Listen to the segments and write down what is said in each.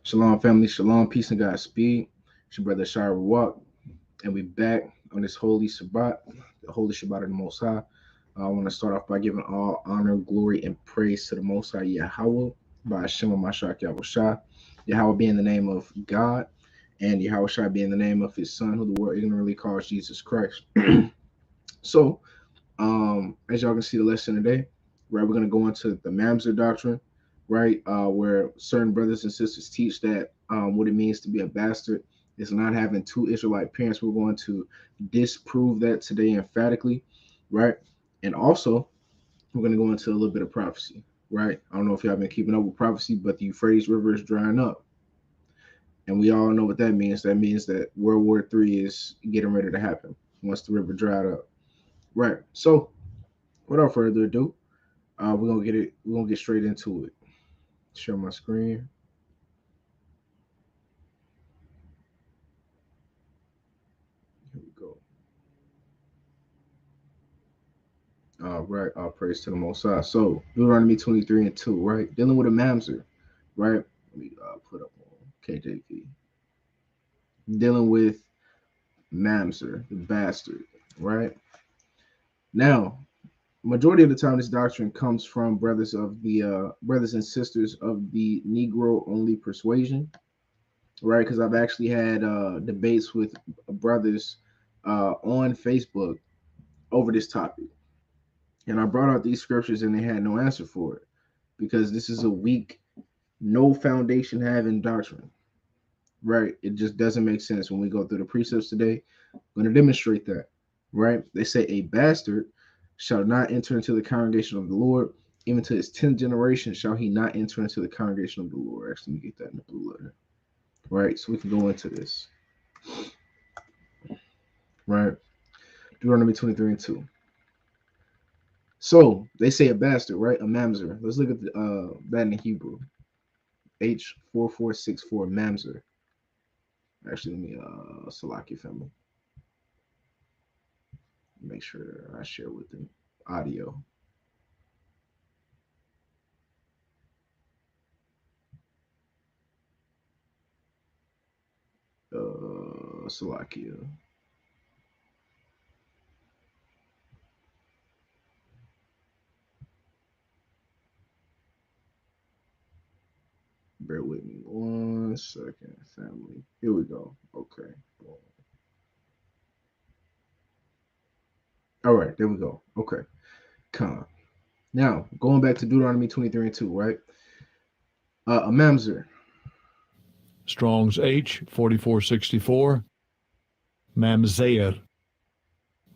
Shalom, family. Shalom, peace, and Godspeed. It's your brother Shire Walk, and we back on this holy Shabbat, the holy Shabbat of the Most High. I want to start off by giving all honor, glory, and praise to the Most High Yahweh by Shema Mashak Yahushua. Yahweh being the name of God, and Yahushua being the name of His Son, who the world ignorantly calls Jesus Christ. So, as y'all can see, the lesson today, right, we're going to go into the Mamzer doctrine, right, where certain brothers and sisters teach that what it means to be a bastard is not having two Israelite parents. We're going to disprove that today emphatically, right? And also, we're going to go into a little bit of prophecy, right? I don't know if y'all been keeping up with prophecy, but the Euphrates River is drying up. And we all know what that means. That means that World War III is getting ready to happen once the river dried up. Right. So, without further ado, we're gonna get it. We're gonna get straight into it. Share my screen. Here we go. All right. All praise to the Most High. So Deuteronomy 23:2. Right, dealing with a mamzer. Right. Let me put up on KJV. Dealing with mamzer, the bastard. Right. Now, majority of the time, this doctrine comes from brothers and sisters of the Negro only persuasion, right? Because I've actually had debates with brothers on Facebook over this topic, and I brought out these scriptures, and they had no answer for it because this is a weak, no foundation having doctrine, right? It just doesn't make sense when we go through the precepts today. I'm going to demonstrate that, right? They say a bastard shall not enter into the congregation of the Lord. Even to his 10th generation shall he not enter into the congregation of the Lord. Actually, let me get that in the blue letter. Right, so we can go into this. Right, Deuteronomy 23:2. So they say a bastard, right? A mamzer. Let's look at that in Hebrew. H4464 mamzer. Actually, let me Salaki family. Make sure I share with them audio. Salakia. Bear with me 1 second, family. Here we go. Okay. All right, there we go. Okay. Come. Now, going back to Deuteronomy 23:2, right? A mamzer. Strong's H 4464. Mamzer.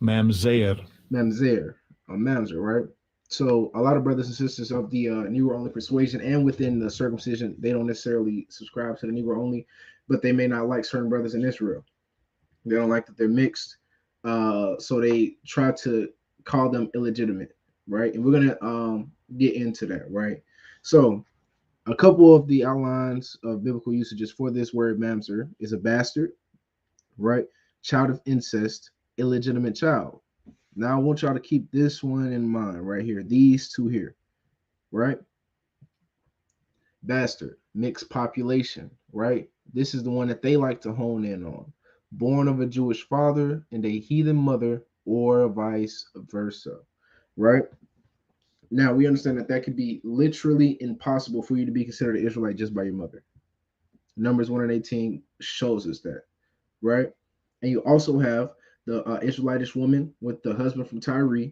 Mamzer. Mamzer. A mamzer, right? So a lot of brothers and sisters of the Negro only persuasion and within the circumcision, they don't necessarily subscribe to the Negro only, but they may not like certain brothers in Israel. They don't like that they're mixed, so they try to call them illegitimate, right? And we're gonna get into that, right? So a couple of the outlines of biblical usages for this word mamzer is a bastard, right? Child of incest, illegitimate child. Now I want y'all to keep this one in mind right here. These two here, right? Bastard, mixed population, right? This is the one that they like to hone in on. Born of a Jewish father and a heathen mother, or vice versa, right? Now we understand that that could be literally impossible for you to be considered an Israelite just by your mother. Numbers 1 and 18 shows us that, right? And you also have the Israelitish woman with the husband from Tyre.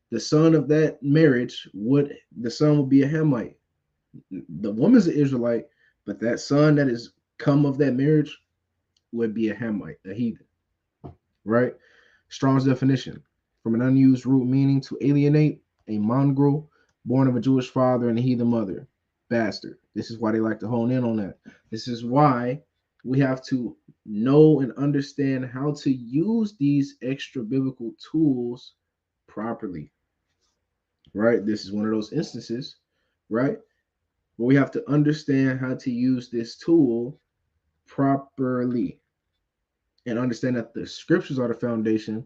The son of that marriage would be a Hamite. The woman's an Israelite, but that son that is come of that marriage would be a Hamite, a heathen, right? Strong's definition from an unused root meaning to alienate, a mongrel born of a Jewish father and a heathen mother, bastard. This is why they like to hone in on that. This is why we have to know and understand how to use these extra biblical tools properly, right? This is one of those instances, right? But we have to understand how to use this tool properly and understand that the scriptures are the foundation.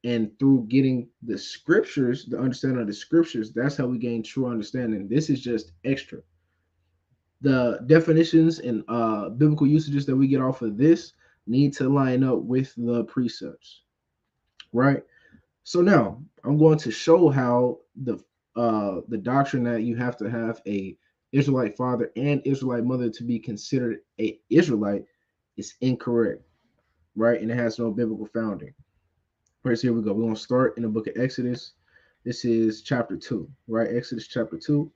And through getting the scriptures, the understanding of the scriptures, that's how we gain true understanding. This is just extra. The definitions and biblical usages that we get off of this need to line up with the precepts, right? So now I'm going to show how the doctrine that you have to have a Israelite father and Israelite mother to be considered a Israelite is incorrect, right? And it has no biblical founding. Right, so here we go. We're going to start in the book of Exodus. This is chapter 2, right? Exodus chapter 2.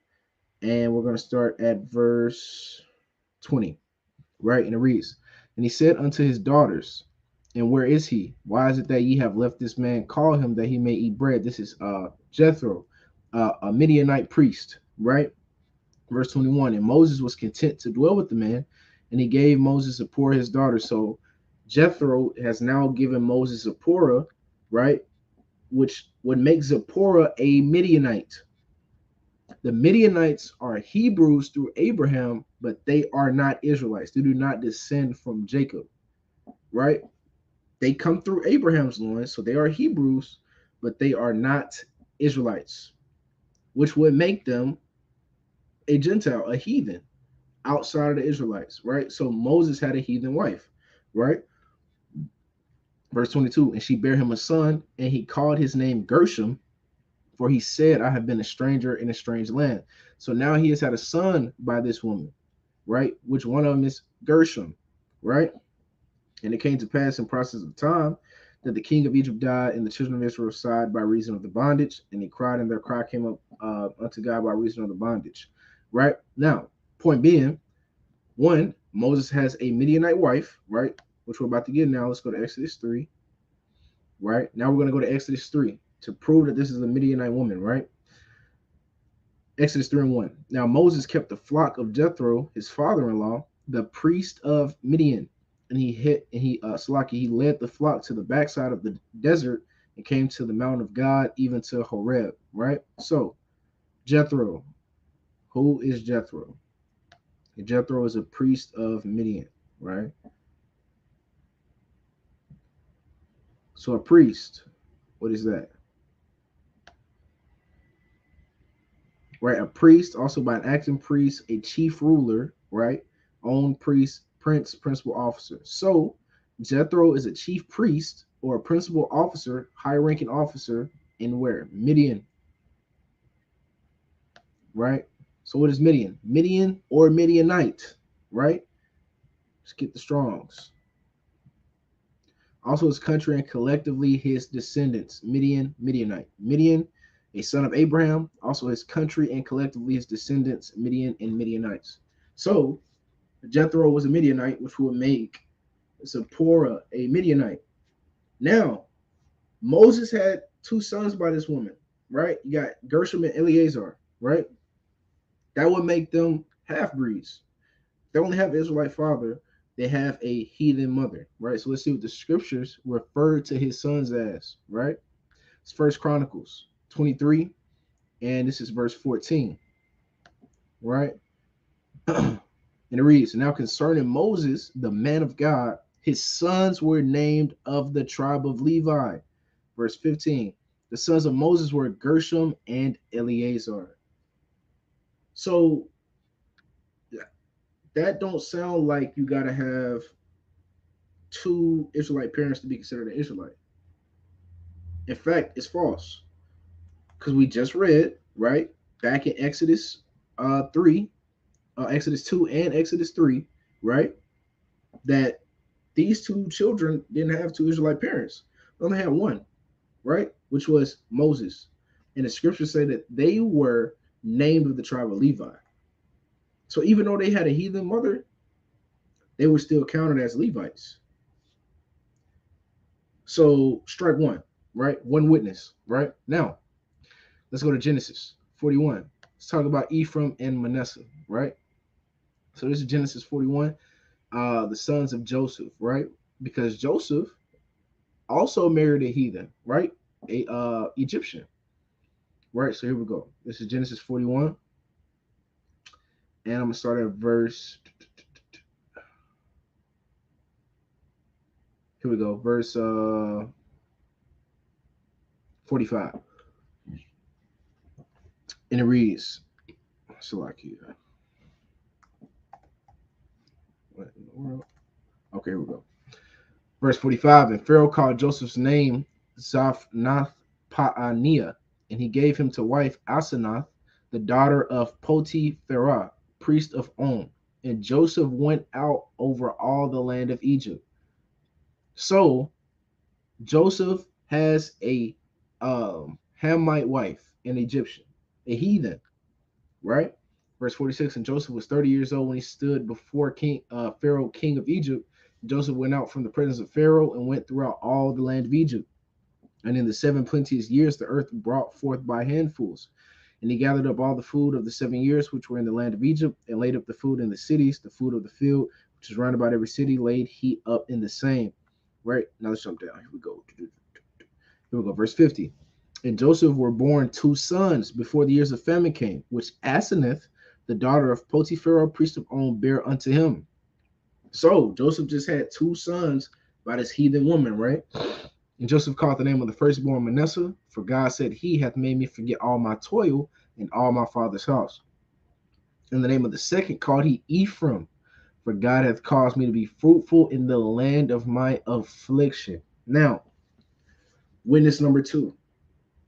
And we're going to start at verse 20, right? And it reads, "And he said unto his daughters, and where is he? Why is it that ye have left this man? Call him that he may eat bread." This is Jethro, a Midianite priest, right? Verse 21, "And Moses was content to dwell with the man, and he gave Moses Zipporah his daughter." So Jethro has now given Moses Zipporah, right? Which would make Zipporah a Midianite. The Midianites are Hebrews through Abraham, but they are not Israelites. They do not descend from Jacob, right? They come through Abraham's loins, so they are Hebrews, but they are not Israelites, which would make them a Gentile, a heathen outside of the Israelites, right? So Moses had a heathen wife, right? Verse 22, "And she bare him a son, and he called his name Gershom, for he said, I have been a stranger in a strange land." So now he has had a son by this woman, right? Which one of them is Gershom, right? "And it came to pass in process of time that the king of Egypt died, and the children of Israel sighed by reason of the bondage, and they cried, and their cry came up unto God by reason of the bondage." Right? Now, point being, one, Moses has a Midianite wife, right? Which we're about to get now. Let's go to Exodus 3, right? Now we're going to go to Exodus 3 to prove that this is a Midianite woman, right? Exodus 3 and 1. "Now Moses kept the flock of Jethro, his father-in-law, the priest of Midian, and he led the flock to the backside of the desert and came to the mountain of God, even to Horeb." Right? So Jethro, who is Jethro? Jethro is a priest of Midian, right? So a priest, what is that? Right? A priest, also by an acting priest, a chief ruler, right? Own priest, prince, principal officer. So Jethro is a chief priest or a principal officer, high ranking officer in where? Midian, right? So what is Midian? Midian or Midianite, right? Let's get the Strongs. Also his country and collectively his descendants. Midian, Midianite. Midian, a son of Abraham, also his country and collectively his descendants, Midian and Midianites. So Jethro was a Midianite, which would make Zipporah a Midianite. Now, Moses had two sons by this woman, right? You got Gershom and Eleazar, right? That would make them half breeds. They only have an Israelite father, they have a heathen mother, right? So let's see what the scriptures refer to his sons as, right? It's First Chronicles 23, and this is verse 14, right? And it reads, "Now concerning Moses, the man of God, his sons were named of the tribe of Levi." Verse 15, "The sons of Moses were Gershom and Eleazar." So that don't sound like you got to have two Israelite parents to be considered an Israelite. In fact, it's false because we just read, right, back in Exodus 3, Exodus 2 and Exodus 3, right, that these two children didn't have two Israelite parents. They only had one, right, which was Moses. And the scriptures say that they were named of the tribe of Levi. So even though they had a heathen mother, they were still counted as Levites. So strike one, right? One witness, right? Now, let's go to Genesis 41. Let's talk about Ephraim and Manasseh, right? So this is Genesis 41, the sons of Joseph, right? Because Joseph also married a heathen, right? A Egyptian, right? So here we go. This is Genesis 41, and I'm gonna start at verse. Here we go, verse 45, and it reads, Salakia. Okay, here we go. Verse 45. And Pharaoh called Joseph's name Zaphnath Paaneah, and he gave him to wife Asenath, the daughter of Potipharah, priest of On. And Joseph went out over all the land of Egypt. So Joseph has a Hamite wife, an Egyptian, a heathen, right? Verse 46, and Joseph was 30 years old when he stood before Pharaoh, king of Egypt. Joseph went out from the presence of Pharaoh and went throughout all the land of Egypt. And in the 7 plenteous years, the earth brought forth by handfuls. And he gathered up all the food of the 7 years which were in the land of Egypt, and laid up the food in the cities, the food of the field, which is round about every city, laid he up in the same. Right? Now let's jump down. Here we go. Here we go. Verse 50. And Joseph were born 2 sons before the years of famine came, which Asenath, the daughter of Potipharah, priest of On, bare unto him. So Joseph just had 2 sons by this heathen woman, right? And Joseph called the name of the firstborn Manasseh, for God said, He hath made me forget all my toil and all my father's house. And the name of the second called he Ephraim, for God hath caused me to be fruitful in the land of my affliction. Now, witness number 2.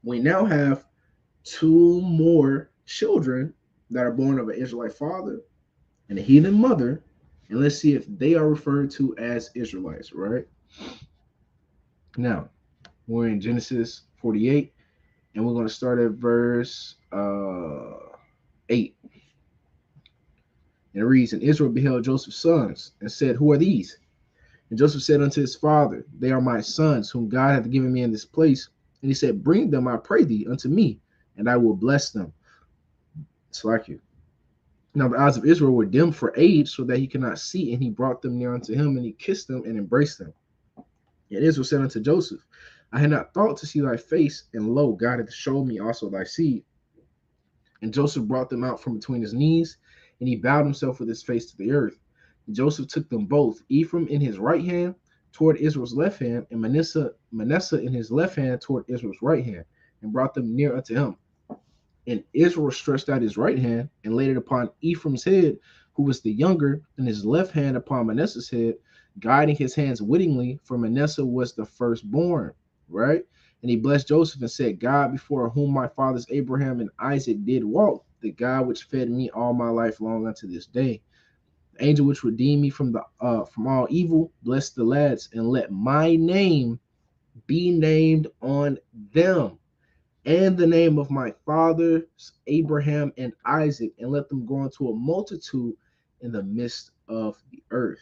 We now have 2 more children that are born of an Israelite father and a heathen mother. And let's see if they are referred to as Israelites, right? Now, we're in Genesis 48, and we're going to start at verse 8. And it reads, And Israel beheld Joseph's sons, and said, Who are these? And Joseph said unto his father, They are my sons, whom God hath given me in this place. And he said, Bring them, I pray thee, unto me, and I will bless them. It's like you. Now the eyes of Israel were dim for age, so that he could not see, and he brought them near unto him, and he kissed them and embraced them. And Israel said unto Joseph, I had not thought to see thy face, and lo, God hath showed me also thy seed. And Joseph brought them out from between his knees, and he bowed himself with his face to the earth. And Joseph took them both, Ephraim in his right hand toward Israel's left hand, and Manasseh in his left hand toward Israel's right hand, and brought them near unto him. And Israel stretched out his right hand and laid it upon Ephraim's head, who was the younger, and his left hand upon Manasseh's head, guiding his hands wittingly, for Manasseh was the firstborn, right? And he blessed Joseph and said, God, before whom my fathers Abraham and Isaac did walk, the God which fed me all my life long unto this day, the angel which redeemed me from all evil, bless the lads, and let my name be named on them, and the name of my fathers Abraham and Isaac, and let them go into a multitude in the midst of the earth.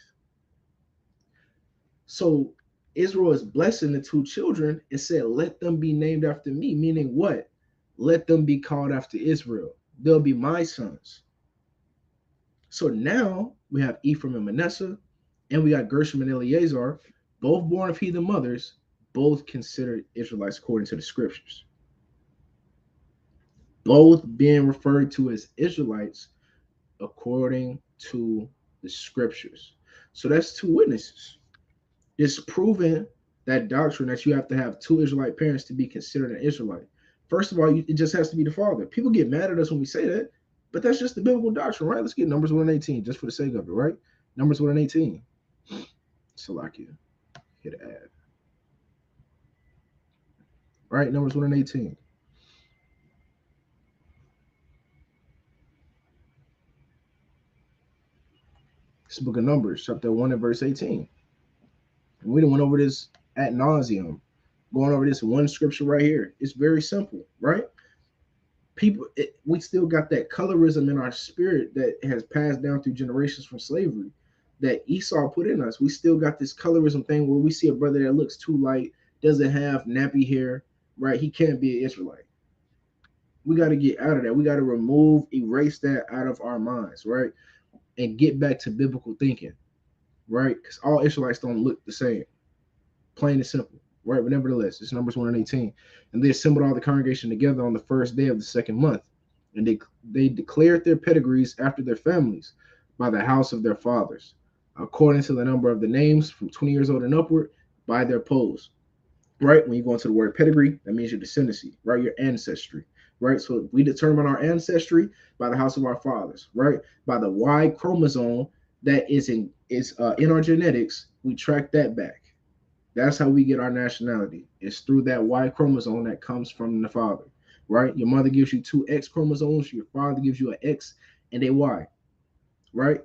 So Israel is blessing the 2 children and said, let them be named after me, meaning what? Let them be called after Israel. They'll be my sons. So now we have Ephraim and Manasseh, and we got Gershom and Eleazar, both born of heathen mothers, both considered Israelites according to the scriptures. Both being referred to as Israelites according to the scriptures. So that's 2 witnesses. It's proven that doctrine that you have to have 2 Israelite parents to be considered an Israelite. First of all, it just has to be the father. People get mad at us when we say that, but that's just the biblical doctrine, right? Let's get Numbers 1 and 18, just for the sake of it, right? Numbers 1 and 18. Salakia. Hit add. Right? Numbers 1 and 18. This book of Numbers, chapter 1 and verse 18. And we done went over this ad nauseum, going over this one scripture right here. It's very simple, right? We still got that colorism in our spirit that has passed down through generations from slavery that Esau put in us. We still got this colorism thing where we see a brother that looks too light, doesn't have nappy hair, right? He can't be an Israelite. We got to get out of that. We got to erase that out of our minds, right? And get back to biblical thinking, right? Because all Israelites don't look the same, plain and simple, right? But nevertheless, it's Numbers 1 and 18. And they assembled all the congregation together on the first day of the 2nd month. And they declared their pedigrees after their families by the house of their fathers, according to the number of the names from 20 years old and upward, by their poles, right? When you go into the word pedigree, that means your descendancy, right? Your ancestry, right? So we determine our ancestry by the house of our fathers, right? By the Y chromosome that is It's in our genetics. We track that back. That's how we get our nationality. It's through that Y chromosome that comes from the father, right? Your mother gives you two X chromosomes. Your father gives you an X and a Y, right?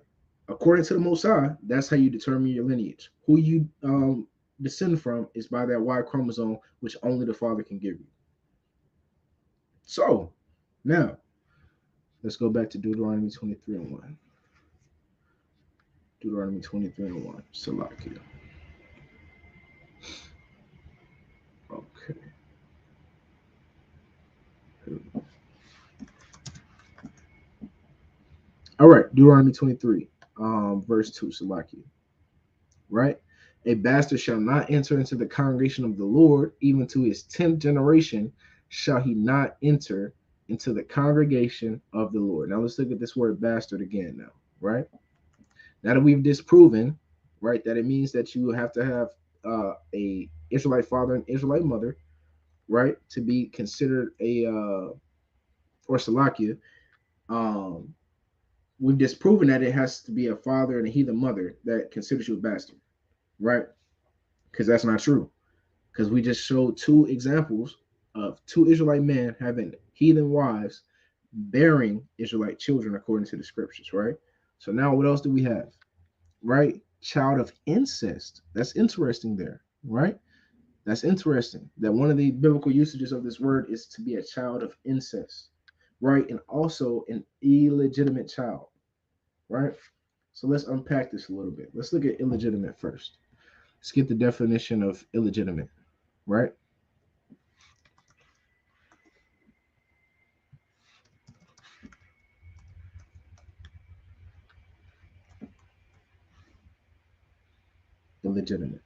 According to the Most High, that's how you determine your lineage. Who you descend from is by that Y chromosome, which only the father can give you. So now let's go back to Deuteronomy 23 and 1. Deuteronomy 23 and 1. Salakia. Okay. All right. Deuteronomy 23, verse 2. Salakia. Right? A bastard shall not enter into the congregation of the Lord, even to his 10th generation shall he not enter into the congregation of the Lord. Now let's look at this word bastard again now, right? Now that we've disproven, right, that it means that you have to have a Israelite father and Israelite mother, right, to be considered a or Salakia. Um, we've disproven that it has to be a father and a heathen mother that considers you a bastard, right? Because that's not true. Because we just showed two examples of two Israelite men having heathen wives bearing Israelite children according to the scriptures, right? So now what else do we have? Right? Child of incest. That's interesting there, right? That's interesting that one of the biblical usages of this word is to be a child of incest, right? And also an illegitimate child, right? So let's unpack this a little bit. Let's look at illegitimate first. Let's get the definition of illegitimate, right? Illegitimate.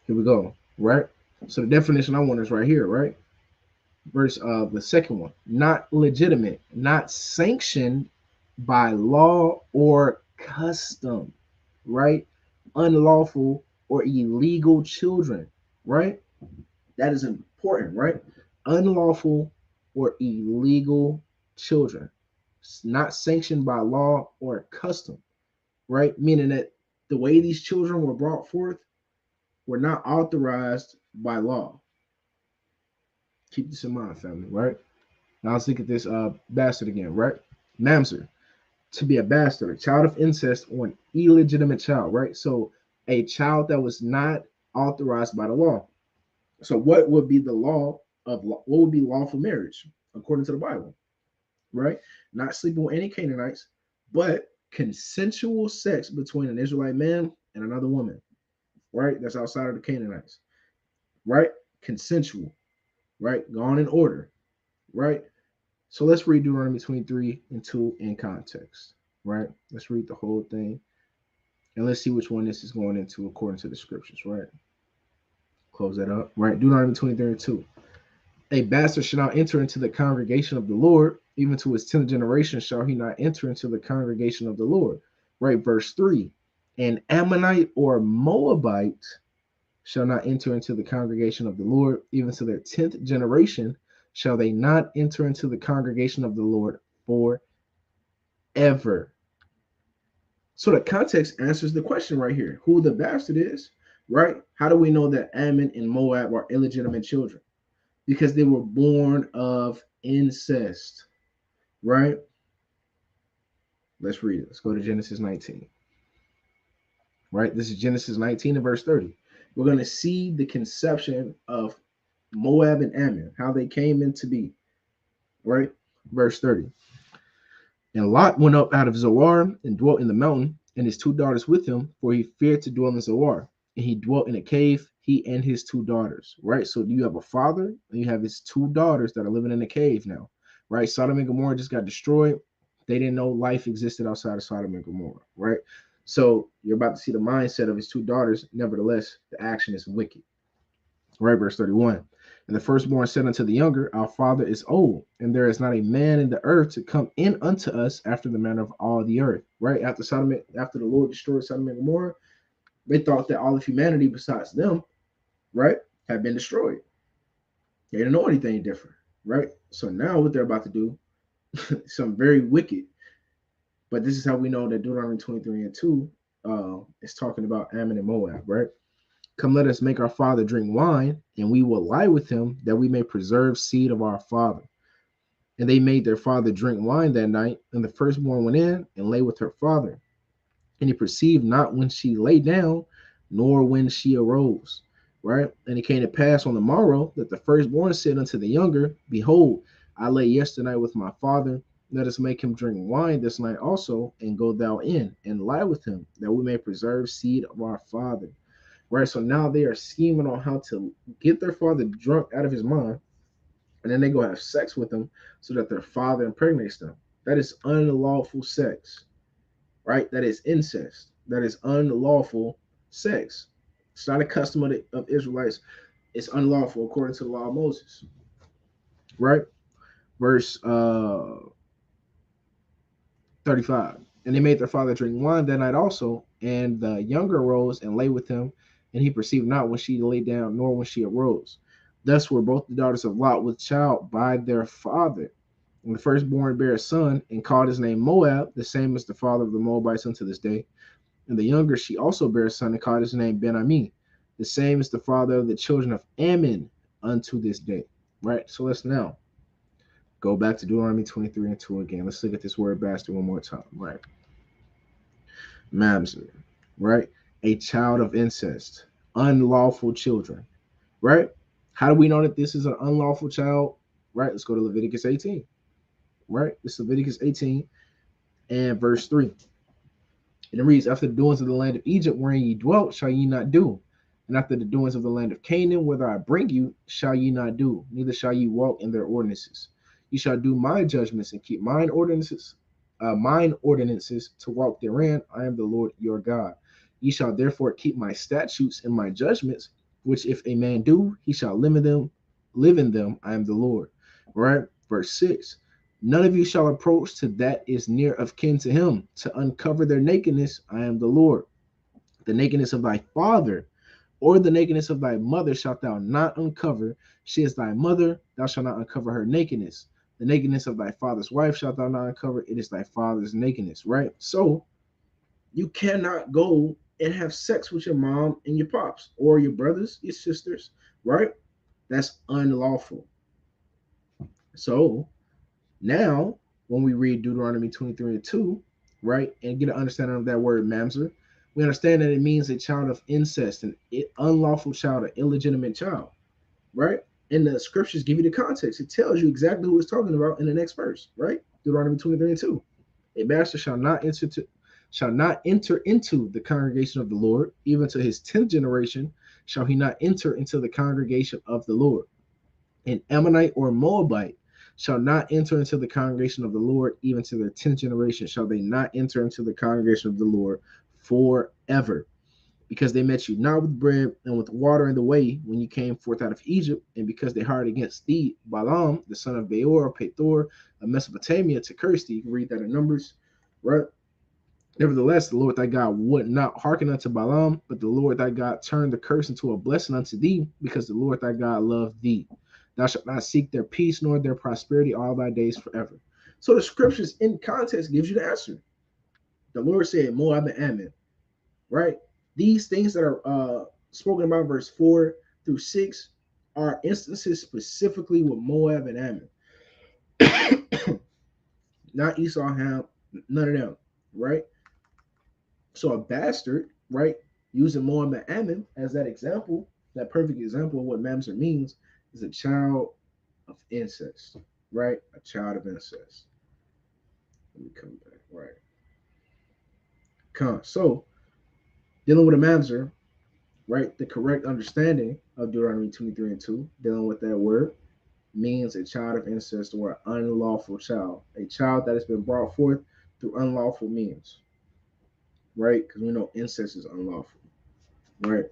Here we go, right? So the definition I want is right here, right? Verse the second one, not legitimate, not sanctioned by law or custom, right? Unlawful or illegal children, right? That is important, right? Unlawful or illegal children. It's not sanctioned by law or custom, right? Meaning that the way these children were brought forth were not authorized by law. Keep this in mind, family, right? Now let's look at this bastard again, right? Mamzer, to be a bastard, a child of incest, or an illegitimate child, right? So a child that was not authorized by the law. So what would be the law of what would be lawful marriage according to the Bible, right? Not sleeping with any Canaanites, but consensual sex between an Israelite man and another woman, right? That's outside of the Canaanites, right? Consensual, right? Gone in order, right? So let's read Deuteronomy 23 and 2 in context, right? Let's read the whole thing and let's see which one this is going into according to the scriptures, right? Close that up, right? Deuteronomy 23 and 2. A bastard shall not enter into the congregation of the Lord, even to his 10th generation shall he not enter into the congregation of the Lord, right? Verse 3. An Ammonite or Moabite shall not enter into the congregation of the Lord, even to their 10th generation shall they not enter into the congregation of the Lord forever. So the context answers the question right here, who the bastard is, right? How do we know that Ammon and Moab are illegitimate children? Because they were born of incest, right? Let's read it. Let's go to Genesis 19, right? This is Genesis 19 and verse 30. We're going to see the conception of Moab and Ammon, how they came into be, right? Verse 30. And Lot went up out of Zoar and dwelt in the mountain, and his two daughters with him, for he feared to dwell in Zoar. And he dwelt in a cave, he and his two daughters, right? So you have a father, and you have his two daughters that are living in a cave now, right? Sodom and Gomorrah just got destroyed. They didn't know life existed outside of Sodom and Gomorrah, right? So you're about to see the mindset of his two daughters. Nevertheless, the action is wicked, right? Verse 31. And the firstborn said unto the younger, our father is old, and there is not a man in the earth to come in unto us after the manner of all the earth. Right? After the Lord destroyed Sodom and Gomorrah, they thought that all of humanity besides them, right, had been destroyed. They didn't know anything different, right? So now what they're about to do Some very wicked. But this is how we know that Deuteronomy 23 and 2 is talking about Ammon and Moab, right? Come, let us make our father drink wine, and we will lie with him, that we may preserve seed of our father. And they made their father drink wine that night, and the firstborn went in and lay with her father. And he perceived not when she lay down, nor when she arose. Right? And it came to pass on the morrow that the firstborn said unto the younger, Behold, I lay yesternight with my father. Let us make him drink wine this night also, and go thou in and lie with him, that we may preserve seed of our father. Right? So now they are scheming on how to get their father drunk out of his mind, and then they go have sex with him so that their father impregnates them. That is unlawful sex, right? That is incest. That is unlawful sex. It's not a custom of Israelites. It's unlawful according to the law of Moses, right? Verse 35. And they made their father drink wine that night also, and the younger arose and lay with him, and he perceived not when she lay down, nor when she arose. Thus were both the daughters of Lot with child by their father. And the firstborn bare a son, and called his name Moab, the same as the father of the Moabites unto this day. And the younger she also bare a son, and called his name Ben-Ami, the same as the father of the children of Ammon unto this day. Right? So let's now go back to Deuteronomy 23 and 2 again. Let's look at this word bastard one more time. Right? Mamzer. Right? A child of incest. Unlawful children. Right? How do we know that this is an unlawful child? Right? Let's go to Leviticus 18. Right? It's Leviticus 18 and verse 3. And it reads, After the doings of the land of Egypt wherein ye dwelt, shall ye not do. And after the doings of the land of Canaan, whither I bring you, shall ye not do, neither shall ye walk in their ordinances. Ye shall do my judgments and keep mine ordinances to walk therein. I am the Lord your God. Ye shall therefore keep my statutes and my judgments, which if a man do, he shall live in them. I am the Lord. Right? Verse 6. None of you shall approach to that is near of kin to him, to uncover their nakedness. I am the Lord. The nakedness of thy father or the nakedness of thy mother shalt thou not uncover. She is thy mother, thou shalt not uncover her nakedness. The nakedness of thy father's wife shalt thou not uncover. It is thy father's nakedness, right? So you cannot go and have sex with your mom and your pops or your brothers, your sisters, right? That's unlawful. So now, when we read Deuteronomy 23 and 2, right, and get an understanding of that word mamzer, we understand that it means a child of incest, an unlawful child, an illegitimate child, right? And the scriptures give you the context. It tells you exactly who it's talking about in the next verse, right? Deuteronomy 23 and 2. A bastard shall not enter into the congregation of the Lord, even to his 10th generation shall he not enter into the congregation of the Lord. An Ammonite or Moabite shall not enter into the congregation of the Lord, even to their 10th generation shall they not enter into the congregation of the Lord forever. Because they met you not with bread and with water in the way when you came forth out of Egypt, and because they hired against thee Balaam, the son of Beor, Pethor, of Mesopotamia, to curse thee. You can read that in Numbers, right? Nevertheless, the Lord thy God would not hearken unto Balaam, but the Lord thy God turned the curse into a blessing unto thee, because the Lord thy God loved thee. Thou shalt not seek their peace nor their prosperity all thy days forever. So the scriptures in context gives you the answer. The Lord said Moab and Ammon, right? These things that are spoken about verse 4 through 6 are instances specifically with Moab and Ammon. Not Esau, Ham, none of them, right? So a bastard, right, using Moab and Ammon as that example, that perfect example of what Mamzer means, is a child of incest, right? A child of incest. Let me come back, right? So dealing with a Mamzer, right? The correct understanding of Deuteronomy 23 and 2, dealing with that word, means a child of incest or an unlawful child, a child that has been brought forth through unlawful means, right? Because we know incest is unlawful, right?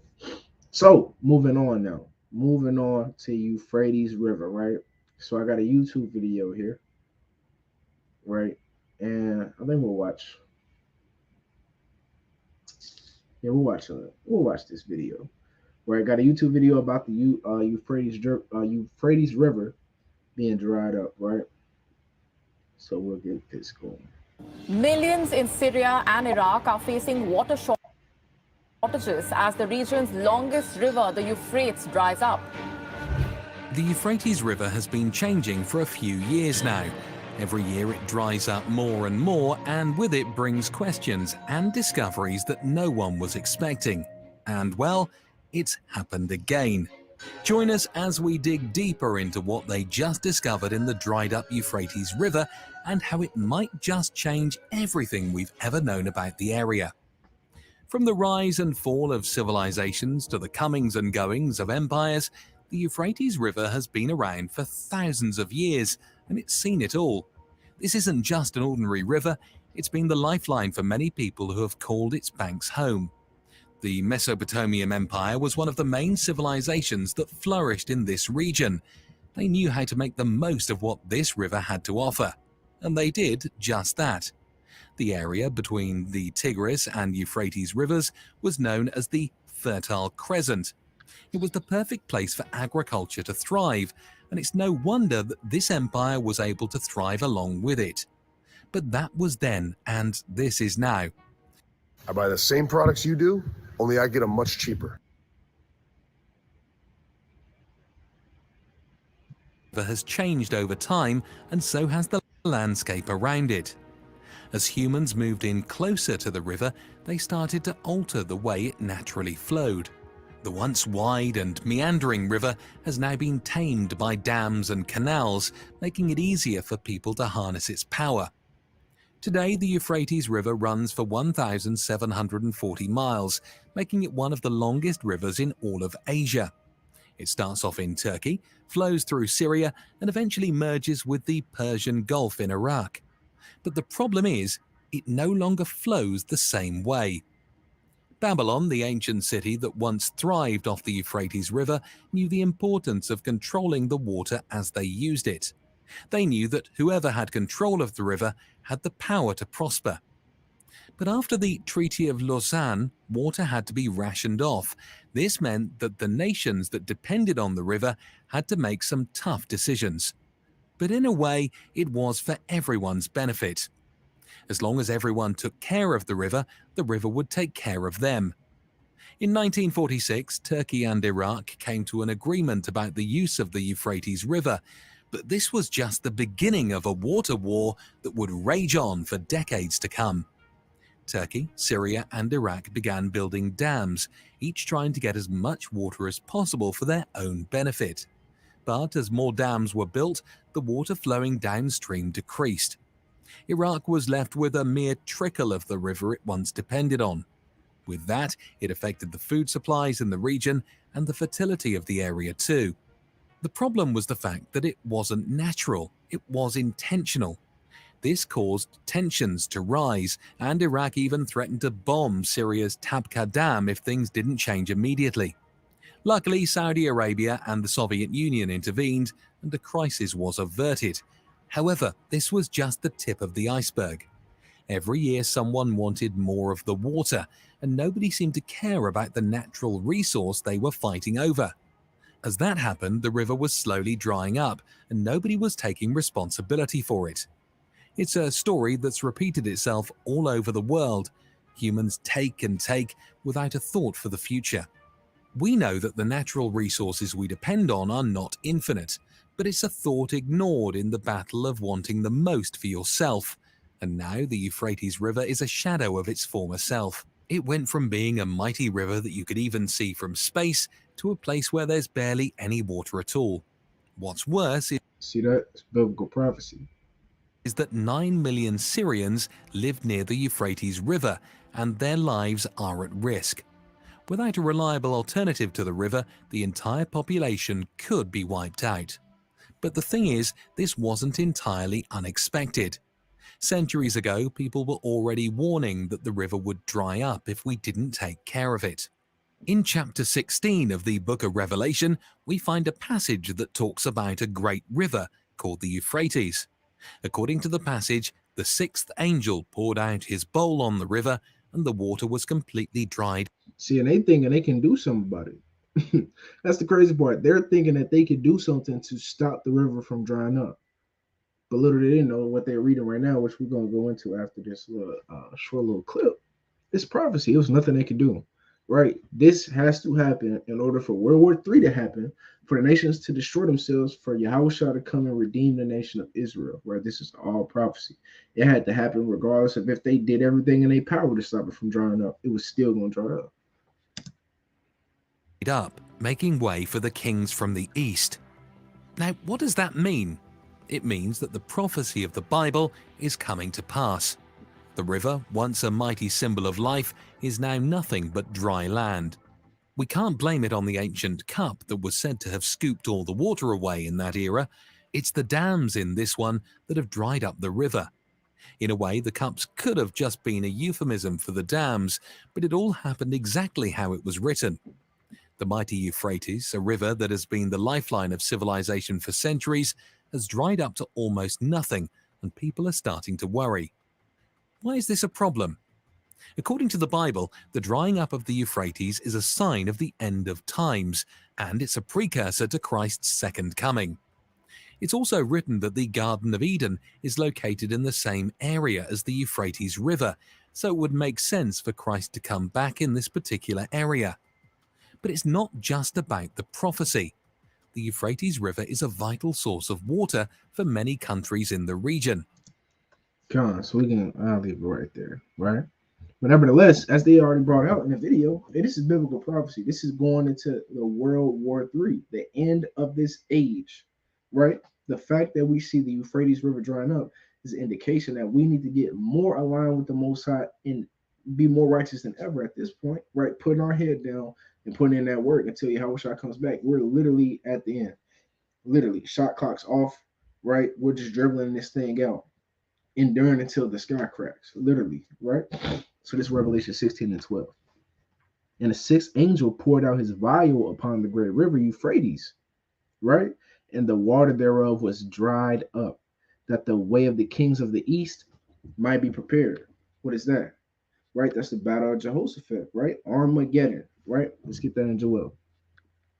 So moving on now, moving on to Euphrates River, right? So I got a YouTube video here, right? And I think we'll watch. Yeah, we'll watch this video. Right, got a YouTube video about the Euphrates River being dried up, right? So we'll get this going. Millions in Syria and Iraq are facing water shortages as the region's longest river, the Euphrates, dries up. The Euphrates River has been changing for a few years now. Every year it dries up more and more, and with it brings questions and discoveries that no one was expecting. And well, it's happened again. Join us as we dig deeper into what they just discovered in the dried up Euphrates River and how it might just change everything we've ever known about the area. From the rise and fall of civilizations to the comings and goings of empires, the Euphrates River has been around for thousands of years, and it's seen it all. This isn't just an ordinary river, it's been the lifeline for many people who have called its banks home. The Mesopotamian Empire was one of the main civilizations that flourished in this region. They knew how to make the most of what this river had to offer, and they did just that. The area between the Tigris and Euphrates rivers was known as the Fertile Crescent. It was the perfect place for agriculture to thrive, and it's no wonder that this empire was able to thrive along with it. But that was then, and this is now. I buy the same products you do, only I get them much cheaper. The river has changed over time, and so has the landscape around it. As humans moved in closer to the river, they started to alter the way it naturally flowed. The once wide and meandering river has now been tamed by dams and canals, making it easier for people to harness its power. Today, the Euphrates River runs for 1,740 miles, making it one of the longest rivers in all of Asia. It starts off in Turkey, flows through Syria, and eventually merges with the Persian Gulf in Iraq. But the problem is, it no longer flows the same way. Babylon, the ancient city that once thrived off the Euphrates River, knew the importance of controlling the water as they used it. They knew that whoever had control of the river had the power to prosper. But after the Treaty of Lausanne, water had to be rationed off. This meant that the nations that depended on the river had to make some tough decisions. But in a way, it was for everyone's benefit. As long as everyone took care of the river would take care of them. In 1946, Turkey and Iraq came to an agreement about the use of the Euphrates River, but this was just the beginning of a water war that would rage on for decades to come. Turkey, Syria, and Iraq began building dams, each trying to get as much water as possible for their own benefit. But as more dams were built, the water flowing downstream decreased. Iraq was left with a mere trickle of the river it once depended on. With that, it affected the food supplies in the region and the fertility of the area too. The problem was the fact that it wasn't natural, it was intentional. This caused tensions to rise, and Iraq even threatened to bomb Syria's Tabqa Dam if things didn't change immediately. Luckily, Saudi Arabia and the Soviet Union intervened, and the crisis was averted. However, this was just the tip of the iceberg. Every year someone wanted more of the water, and nobody seemed to care about the natural resource they were fighting over. As that happened, the river was slowly drying up, and nobody was taking responsibility for it. It's a story that's repeated itself all over the world. Humans take and take without a thought for the future. We know that the natural resources we depend on are not infinite, but it's a thought ignored in the battle of wanting the most for yourself. And now the Euphrates River is a shadow of its former self. It went from being a mighty river that you could even see from space to a place where there's barely any water at all. What's worse See that? It's biblical prophecy. is that 9 million Syrians live near the Euphrates River, and their lives are at risk. Without a reliable alternative to the river, the entire population could be wiped out. But the thing is, this wasn't entirely unexpected. Centuries ago, people were already warning that the river would dry up if we didn't take care of it. In chapter 16 of the book of Revelation, we find a passage that talks about a great river called the Euphrates. According to the passage, the sixth angel poured out his bowl on the river, and the water was completely dried. See, and they thinking they can do something about it. That's the crazy part. They're thinking that they could do something to stop the river from drying up. But little they didn't know what they're reading right now, which we're gonna go into after this little short little clip. It's prophecy. It was nothing they could do. Right? This has to happen in order for World War III to happen, for the nations to destroy themselves, for Yahushua to come and redeem the nation of Israel. Right? This is all prophecy. It had to happen regardless of if they did everything in their power to stop it from drying up. It was still going to dry up. Up, making way for the kings from the east. Now, what does that mean? It means that the prophecy of the Bible is coming to pass. The river, once a mighty symbol of life, is now nothing but dry land. We can't blame it on the ancient cup that was said to have scooped all the water away in that era. It's the dams in this one that have dried up the river. In a way, the cups could have just been a euphemism for the dams, but it all happened exactly how it was written. The mighty Euphrates, a river that has been the lifeline of civilization for centuries, has dried up to almost nothing, and people are starting to worry. Why is this a problem? According to the Bible, the drying up of the Euphrates is a sign of the end of times, and it's a precursor to Christ's second coming. It's also written that the Garden of Eden is located in the same area as the Euphrates River, so it would make sense for Christ to come back in this particular area. But it's not just about the prophecy. The Euphrates River is a vital source of water for many countries in the region. So I'll leave it right there, right? But nevertheless, as they already brought out in the video, this is biblical prophecy. This is going into the World War III, the end of this age, right? The fact that we see the Euphrates River drying up is an indication that we need to get more aligned with the Most High and be more righteous than ever at this point, right? Putting our head down and putting in that work until Yahushua comes back. We're literally at the end. Literally, shot clock's off, right? We're just dribbling this thing out, enduring until the sky cracks, literally, right? So this is Revelation 16 and 12. And the sixth angel poured out his vial upon the great river Euphrates, right? And the water thereof was dried up, that the way of the kings of the east might be prepared. What is that? Right? That's the battle of Jehoshaphat, right? Armageddon, right? Let's get that in Joel.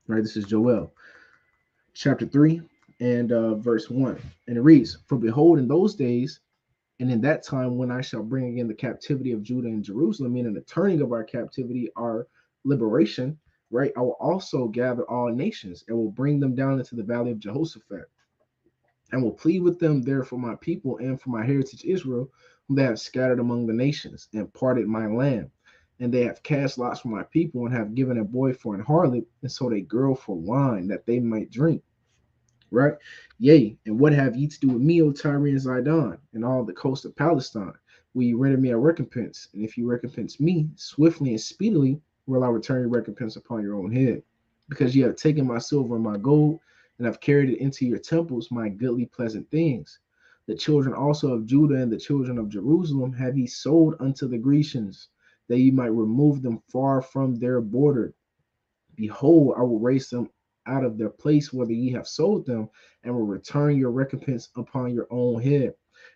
Right? This is Joel, chapter 3 and verse 1. And it reads, For behold, in those days, and in that time, when I shall bring again the captivity of Judah and Jerusalem, meaning the turning of our captivity, our liberation, right? I will also gather all nations and will bring them down into the valley of Jehoshaphat and will plead with them there for my people and for my heritage Israel, whom they have scattered among the nations and parted my land. And they have cast lots for my people and have given a boy for an harlot and sold a girl for wine that they might drink. Right? Yea, and what have ye to do with me, O Tyre and Zidon, and all the coast of Palestine? Will you render me a recompense? And if you recompense me swiftly and speedily, will I return your recompense upon your own head? Because ye have taken my silver and my gold, and have carried it into your temples, my goodly pleasant things. The children also of Judah and the children of Jerusalem have ye sold unto the Grecians, that ye might remove them far from their border. Behold, I will raise them out of their place whither ye have sold them, and will return your recompense upon your own head.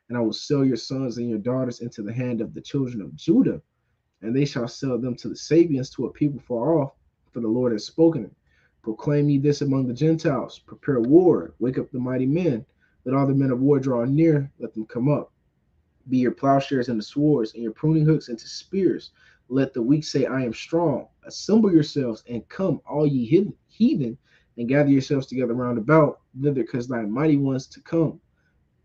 And I will sell your sons and your daughters into the hand of the children of Judah, and they shall sell them to the Sabians, to a people far off, for the Lord has spoken it. Proclaim ye this among the Gentiles, prepare war, wake up the mighty men, let all the men of war draw near, let them come up. Be your plowshares into swords, and your pruning hooks into spears. Let the weak say, I am strong. Assemble yourselves, and come, all ye heathen, and gather yourselves together round about, thither cause thy mighty ones to come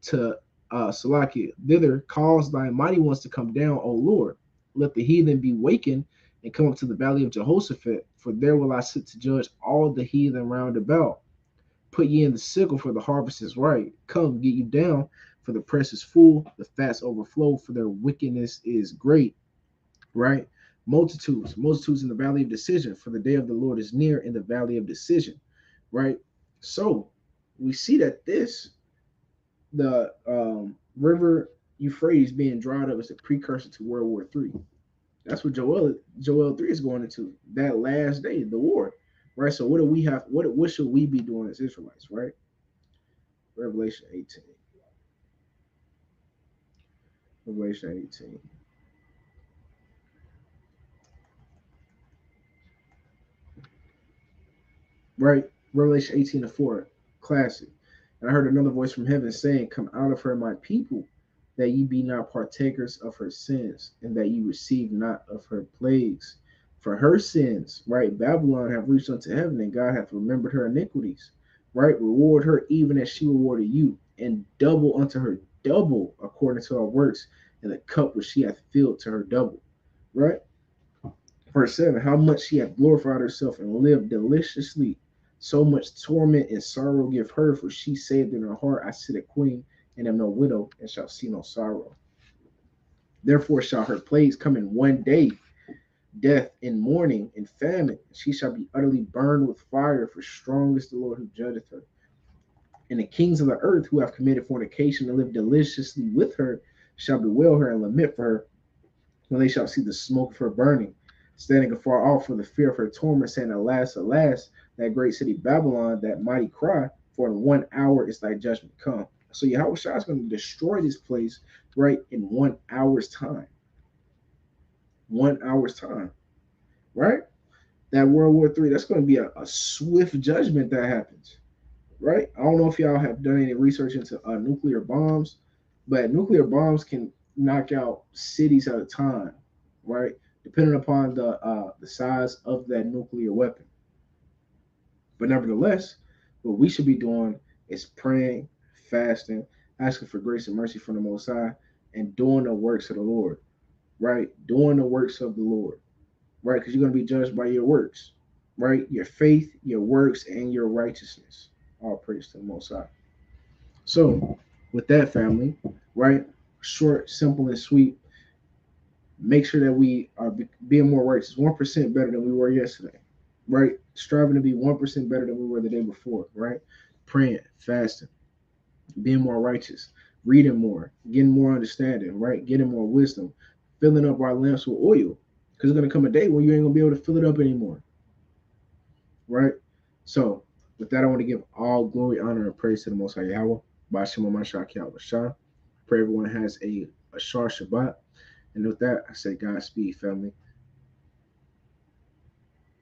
to Salakia. Thither cause thy mighty ones to come down, O Lord. Let the heathen be wakened and come up to the valley of Jehoshaphat, for there will I sit to judge all the heathen round about. Put ye in the sickle, for the harvest is ripe. Come, get you down, for the press is full, the fats overflow, for their wickedness is great. Right? Multitudes in the valley of decision, for the day of the Lord is near in the valley of decision. Right? So we see that the river Euphrates being dried up is a precursor to World War III. That's what Joel 3 is going into, that last day, the war. Right? So what do we have? What should we be doing as Israelites? Right? Revelation 18. Revelation 18. Right? Revelation 18 to 4. Classic. And I heard another voice from heaven saying, come out of her, my people, that ye be not partakers of her sins, and that ye receive not of her plagues. For her sins, right, Babylon have reached unto heaven, and God hath remembered her iniquities, right? Reward her even as she rewarded you, and double unto her double according to her works, and the cup which she hath filled to her double, right? Verse 7, how much she hath glorified herself and lived deliciously. So much torment and sorrow give her, for she said in her heart, I sit a queen, and am no widow, and shall see no sorrow. Therefore shall her plagues come in one day, death and mourning and famine. She shall be utterly burned with fire, for strong is the Lord who judgeth her. And the kings of the earth who have committed fornication and lived deliciously with her shall bewail her and lament for her, when they shall see the smoke of her burning, standing afar off for the fear of her torment, saying, alas, alas, that great city Babylon, that mighty cry, for in 1 hour is thy judgment come. So Yahweh Shah is going to destroy this place, right, in 1 hour's time. 1 hour's time, right? That World War III, that's going to be a swift judgment that happens, right? I don't know if y'all have done any research into nuclear bombs, but nuclear bombs can knock out cities at a time, right? Depending upon the size of that nuclear weapon. But nevertheless, what we should be doing is praying, fasting, asking for grace and mercy from the Most High, and doing the works of the Lord, right? Doing the works of the Lord, right? Because you're going to be judged by your works, right? Your faith, your works, and your righteousness. All praise to the Most High. So, with that, family, right? Short, simple, and sweet. Make sure that we are being more righteous, 1% better than we were yesterday, right? Striving to be 1% better than we were the day before, right? Praying, fasting, being more righteous, reading more, getting more understanding, right? Getting more wisdom, filling up our lamps with oil, because there's going to come a day when you ain't going to be able to fill it up anymore, right? So, with that, I want to give all glory, honor, and praise to the Most High Yahweh. Bashima Mashak Yahweh Shah. Pray everyone has a Shar Shabbat. And with that, I say Godspeed, family.